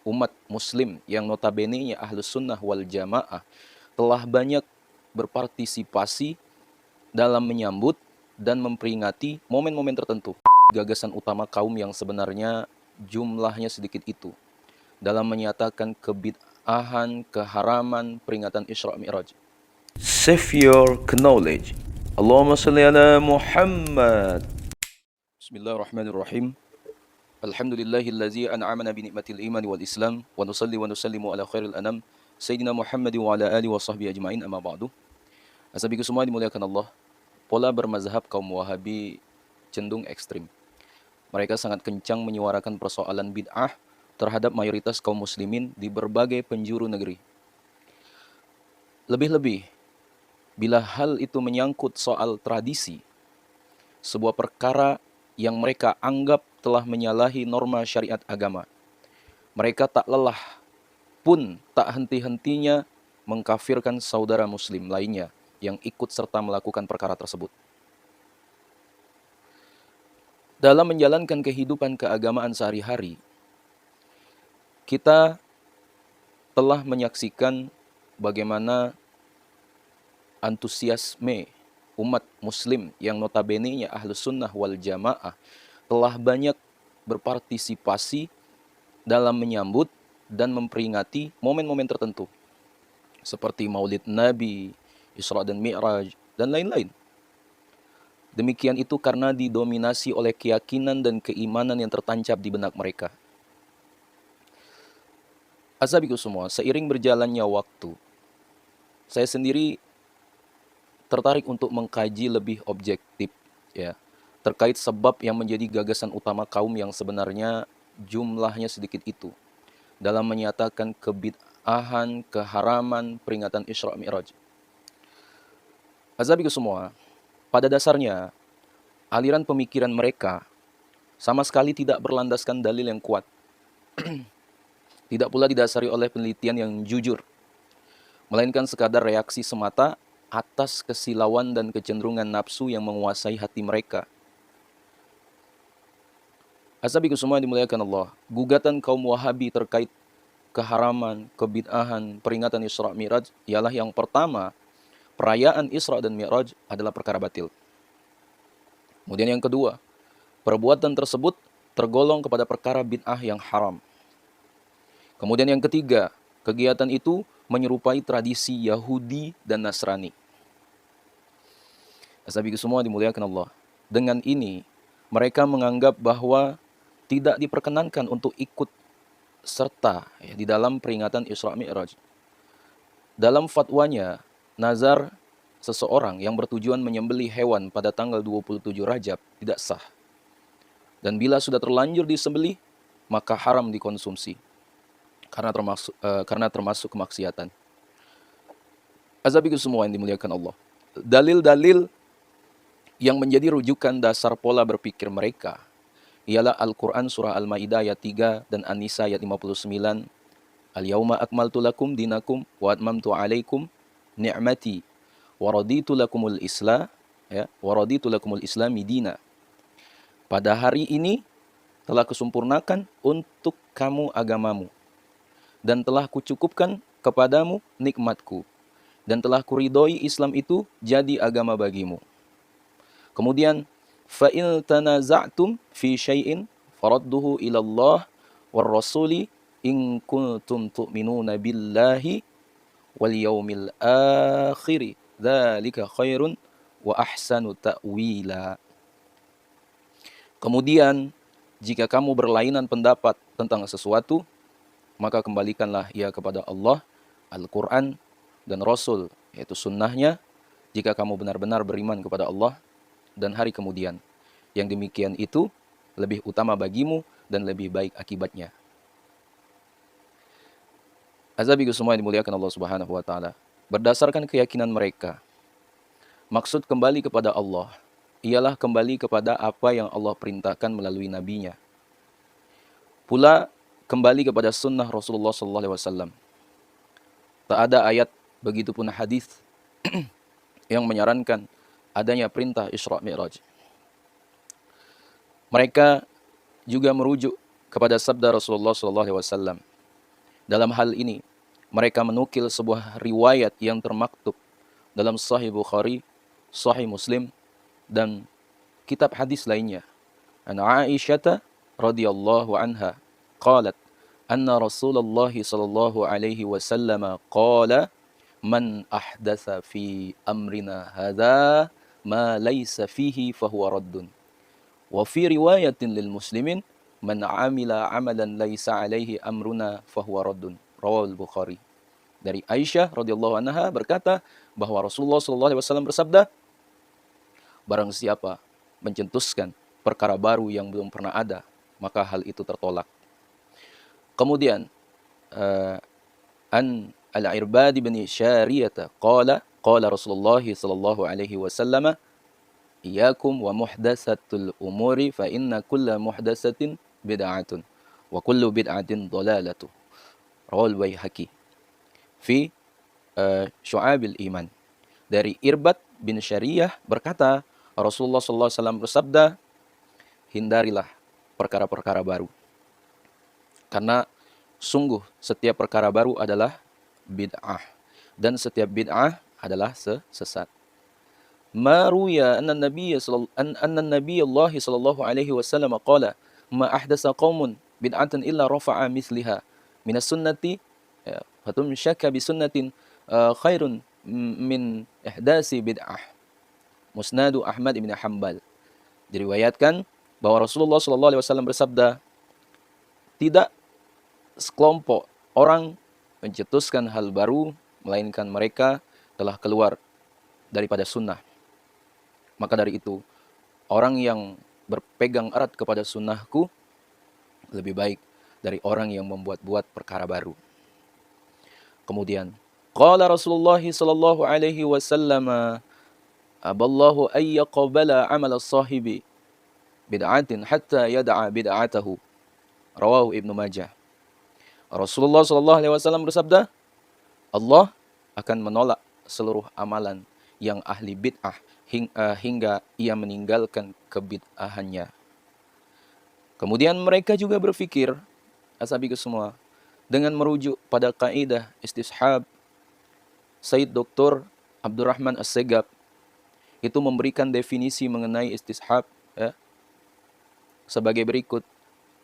umat muslim yang notabene-nya ahlus sunnah wal jamaah telah banyak berpartisipasi dalam menyambut dan memperingati momen-momen tertentu. Gagasan utama kaum yang sebenarnya jumlahnya sedikit itu dalam menyatakan kebid'ahan, keharaman peringatan Isra Mi'raj. Save your knowledge. Allahumma salli ala Muhammad. Bismillahirrahmanirrahim. Alhamdulillahillazi an'amana bi ni'matil iman wal islam wa nusalli wa nusallimu ala khairil anam sayyidina Muhammad wa ala alihi wa sahbihi ajma'in, amma ba'du. Asabiku semua dimuliakan Allah. Pola bermazhab kaum Wahabi cenderung ekstrim. Mereka sangat kencang menyuarakan persoalan bid'ah terhadap mayoritas kaum muslimin di berbagai penjuru negeri. Lebih-lebih, bila hal itu menyangkut soal tradisi, sebuah perkara yang mereka anggap telah menyalahi norma syariat agama, mereka tak lelah pun tak henti-hentinya mengkafirkan saudara muslim lainnya yang ikut serta melakukan perkara tersebut. Dalam menjalankan kehidupan keagamaan sehari-hari, kita telah menyaksikan bagaimana antusiasme umat muslim yang notabene-nya ahlus sunnah wal jamaah telah banyak berpartisipasi dalam menyambut dan memperingati momen-momen tertentu seperti Maulid Nabi, Isra dan Mi'raj, dan lain-lain. Demikian itu karena didominasi oleh keyakinan dan keimanan yang tertancap di benak mereka. Asabiku semua, seiring berjalannya waktu, saya sendiri tertarik untuk mengkaji lebih objektif ya, terkait sebab yang menjadi gagasan utama kaum yang sebenarnya jumlahnya sedikit itu dalam menyatakan kebid'ahan, keharaman peringatan Isra Mi'raj. Asabiku semua, pada dasarnya, aliran pemikiran mereka sama sekali tidak berlandaskan dalil yang kuat. Tidak pula didasari oleh penelitian yang jujur, melainkan sekadar reaksi semata atas kesilauan dan kecenderungan nafsu yang menguasai hati mereka. Asabiku semua dimuliakan Allah, gugatan kaum Wahabi terkait keharaman, kebid'ahan, peringatan Isra Mi'raj ialah yang pertama, perayaan Isra dan Mi'raj adalah perkara batil. Kemudian yang kedua, perbuatan tersebut tergolong kepada perkara bid'ah yang haram. Kemudian yang ketiga, kegiatan itu menyerupai tradisi Yahudi dan Nasrani. Asabiku semua dimuliakan Allah. Dengan ini, mereka menganggap bahwa tidak diperkenankan untuk ikut serta ya, di dalam peringatan Isra Mi'raj. Dalam fatwanya, nazar seseorang yang bertujuan menyembelih hewan pada tanggal 27 Rajab tidak sah. Dan bila sudah terlanjur disembelih, maka haram dikonsumsi karena termasuk kemaksiatan. Azabiku semua yang dimuliakan Allah. Dalil-dalil yang menjadi rujukan dasar pola berpikir mereka ialah Al-Quran surah Al-Ma'idah ayat 3 dan An-Nisa ayat 59. Al-yawma akmaltu lakum dinakum wa atmamtu alaikum ni'mati wa raditu lakumul islam ya, wa raditu lakumul islami dina. Pada hari ini telah kusempurnakan untuk kamu agamamu dan telah kucukupkan kepadamu nikmatku dan telah kuridhoi Islam itu jadi agama bagimu. Kemudian fa in tanaza'tum fi syai'in faradduhu ila Allah war rasuli in kuntum tu'minuna billahi wal yaumil akhir dzalika khairun wa ahsanu ta'wila. Kemudian jika kamu berlainan pendapat tentang sesuatu, maka kembalikanlah ia kepada Allah, Al-Quran, dan Rasul, yaitu sunnahnya, jika kamu benar-benar beriman kepada Allah dan hari kemudian. Yang demikian itu lebih utama bagimu dan lebih baik akibatnya. Azabiku semua yang dimuliakan Allah Subhanahu wa Ta'ala. Berdasarkan keyakinan mereka, maksud kembali kepada Allah ialah kembali kepada apa yang Allah perintahkan melalui nabinya. Pula kembali kepada sunnah Rasulullah SAW. Tak ada ayat, begitupun hadis yang menyarankan adanya perintah Isra Mi'raj. Mereka juga merujuk kepada sabda Rasulullah SAW. Dalam hal ini, mereka menukil sebuah riwayat yang termaktub dalam Sahih Bukhari, Sahih Muslim, dan kitab hadis lainnya. An Aisyah radhiyallahu anha qalat anna Rasulullah sallallahu alaihi wasallam qala man ahdatsa fi amrina hadza ma laysa fihi fahuwa raddun. Wa fi riwayatin lil muslimin man amila amalan laysa alaihi amruna fahuwa raddun. Rawal Bukhari. Dari Aisyah radhiyallahu anha berkata bahwa Rasulullah sallallahu alaihi wasallam bersabda, barang siapa mencetuskan perkara baru yang belum pernah ada, maka hal itu tertolak. Kemudian an Al-Irbad bin Syariyah qala Rasulullah sallallahu alaihi wasallam, iyyakum wa muhdatsatul umuri fa inna kulla muhdatsatin bid'atun wa kullu bid'atin dhalalatu. Rawal Baihaqi fi Syu'abil Iman. Dari Irbad bin Syariyah berkata, Rasulullah sallallahu alaihi wasallam bersabda, hindarilah perkara-perkara baru. Karena sungguh setiap perkara baru adalah bid'ah dan setiap bid'ah adalah sesat. Ma ruya anna Nabiy sallallahu alaihi wasallam qala ma ahdasa qaumun bid'atan illa rafa'a misliha minas sunnati fatum syakka bi sunnatin khairun min ihdasi bid'ah. Musnadu Ahmad ibn Hanbal. Diriwayatkan bahwa Rasulullah sallallahu alaihi wasallam bersabda, tidak sekelompok orang mencetuskan hal baru melainkan mereka telah keluar daripada sunnah. Maka dari itu, orang yang berpegang erat kepada sunnahku lebih baik dari orang yang membuat-buat perkara baru. Kemudian, qala Rasulullah sallallahu alaihi wasallam, aballahu ayyaqbala amal as-sahibi bid'atin hatta yad'a bid'atahu. Rawahu Ibnu Majah. Rasulullah sallallahu alaihi wasallam bersabda, Allah akan menolak seluruh amalan yang ahli bid'ah hingga ia meninggalkan kebid'ahannya. Kemudian mereka juga berfikir, asabiku semua, dengan merujuk pada kaidah istishab Said Dr. Abdurrahman As-Segab itu memberikan definisi mengenai istishab sebagai berikut.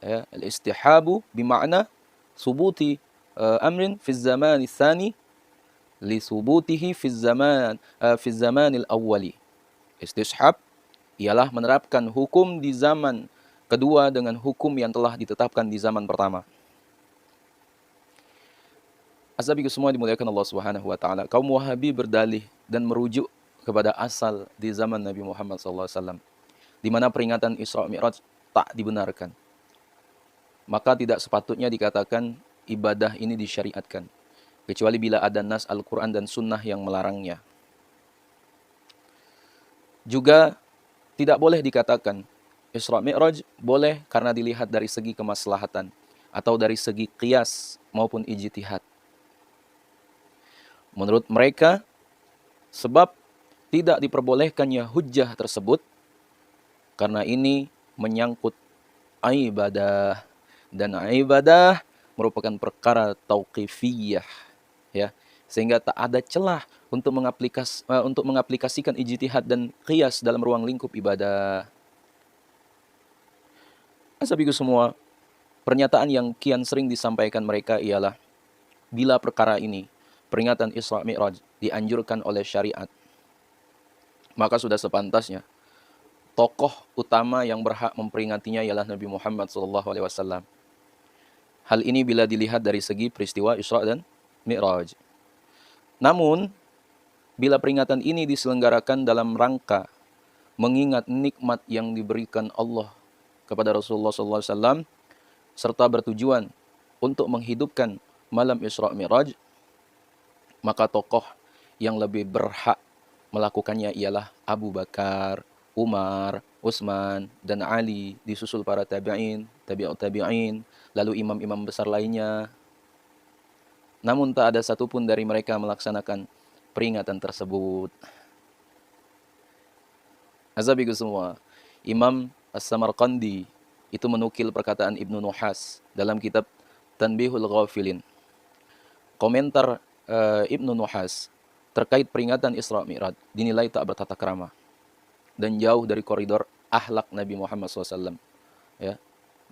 Al-istihabu bima'na subuti amrin fi zaman tsani li subutihi fi zaman al-awwali. Istishab ialah menerapkan hukum di zaman kedua dengan hukum yang telah ditetapkan di zaman pertama. Asabiku semua dimuliakan Allah Subhanahu wa taala. Kaum Wahabi berdalih dan merujuk kepada asal di zaman Nabi Muhammad SAW, di mana peringatan Isra Mi'raj tak dibenarkan. Maka tidak sepatutnya dikatakan ibadah ini disyariatkan, kecuali bila ada nas Al-Quran dan Sunnah yang melarangnya. Juga tidak boleh dikatakan Isra Mi'raj boleh karena dilihat dari segi kemaslahatan atau dari segi qiyas maupun ijtihad. Menurut mereka, sebab tidak diperbolehkannya hujjah tersebut karena ini menyangkut ibadah, dan ibadah merupakan perkara tauqifiyah, ya, sehingga tak ada celah untuk mengaplikasikan ijtihad dan qiyas dalam ruang lingkup ibadah. Asabiku semua, pernyataan yang kian sering disampaikan mereka ialah bila perkara ini, peringatan Isra Mi'raj, dianjurkan oleh syariat, maka sudah sepantasnya tokoh utama yang berhak memperingatinya ialah Nabi Muhammad SAW. Hal ini bila dilihat dari segi peristiwa Isra dan Mi'raj. Namun, bila peringatan ini diselenggarakan dalam rangka mengingat nikmat yang diberikan Allah kepada Rasulullah SAW, serta bertujuan untuk menghidupkan malam Isra Mi'raj, maka tokoh yang lebih berhak melakukannya ialah Abu Bakar, Umar, Utsman, dan Ali, disusul para tabi'in, tabi'ut tabi'in, lalu imam-imam besar lainnya. Namun tak ada satupun dari mereka melaksanakan peringatan tersebut. Azabiku semua, Imam As-Samarqandi itu menukil perkataan Ibnu Nuhas dalam kitab Tanbihul Ghafilin. komentar Ibnu Nuhas terkait peringatan Isra Mi'raj dinilai tak bertata krama dan jauh dari koridor akhlak Nabi Muhammad SAW. Ya,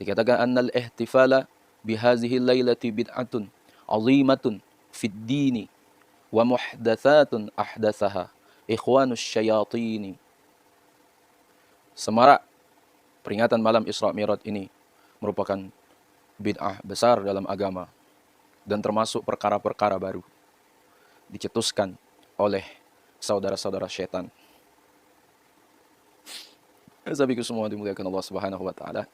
dikatakan annal ihtifala bihazihi lailati bid'atun azimatun fid dini wa muhdatsatun ahdatsaha ikhwanus syayatini. Semarak peringatan malam Isra Mi'raj ini merupakan bid'ah besar dalam agama dan termasuk perkara-perkara baru dicetuskan oleh saudara-saudara syaitan. Sabiku semua dimuliakan Allah Subhanahu wa taala.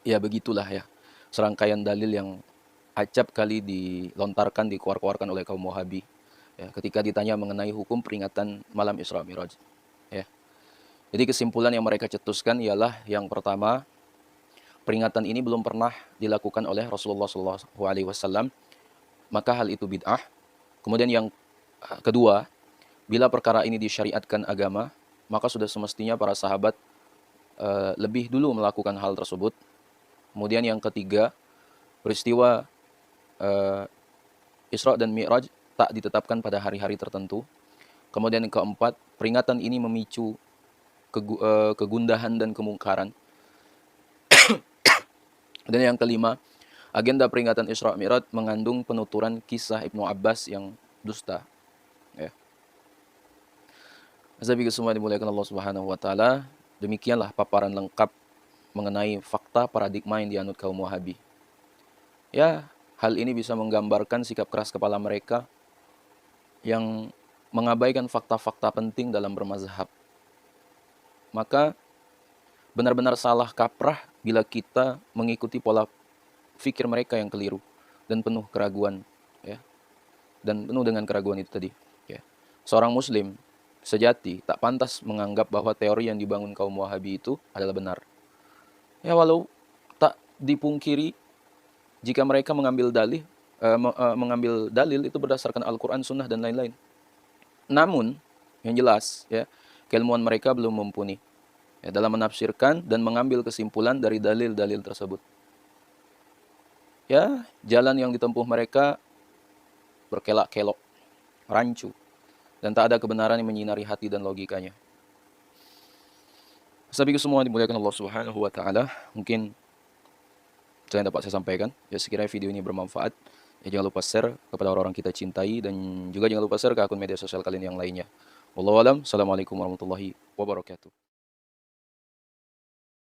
Ya begitulah ya, serangkaian dalil yang acap kali dilontarkan, dikeluarkan oleh kaum Wahabi ya, ketika ditanya mengenai hukum peringatan malam Isra Mi'raj ya. Jadi kesimpulan yang mereka cetuskan ialah yang pertama, peringatan ini belum pernah dilakukan oleh Rasulullah SAW, maka hal itu bid'ah. Kemudian yang kedua, bila perkara ini disyariatkan agama, maka sudah semestinya para sahabat lebih dulu melakukan hal tersebut. Kemudian yang ketiga, peristiwa Isra dan Mi'raj tak ditetapkan pada hari-hari tertentu. Kemudian yang keempat, peringatan ini memicu kegundahan dan kemungkaran. Dan yang kelima, agenda peringatan Isra Mi'raj mengandung penuturan kisah Ibnu Abbas yang dusta. Ya. Azabi semua dimuliakan Allah Subhanahu wa taala. Demikianlah paparan lengkap mengenai fakta paradigma yang dianut kaum Wahabi. Ya, hal ini bisa menggambarkan sikap keras kepala mereka yang mengabaikan fakta-fakta penting dalam bermazhab. Maka benar-benar salah kaprah bila kita mengikuti pola fikir mereka yang keliru dan penuh keraguan, ya. Dan penuh dengan keraguan itu tadi, ya. Seorang muslim sejati tak pantas menganggap bahwa teori yang dibangun kaum Wahabi itu adalah benar. Ya, walau tak dipungkiri jika mereka mengambil dalil itu berdasarkan Al-Quran, Sunnah, dan lain-lain. Namun, yang jelas, ya, keilmuan mereka belum mumpuni ya, dalam menafsirkan dan mengambil kesimpulan dari dalil-dalil tersebut. Ya, jalan yang ditempuh mereka berkelak-kelok, rancu, dan tak ada kebenaran yang menyinari hati dan logikanya. Sabiku semua dimuliakan Allah Subhanahu wa taala, mungkin itu yang dapat saya sampaikan. Ya, sekiranya video ini bermanfaat, ya jangan lupa share kepada orang-orang kita cintai, dan juga jangan lupa share ke akun media sosial kalian yang lainnya. Wallahu alam. Assalamualaikum warahmatullahi wabarakatuh.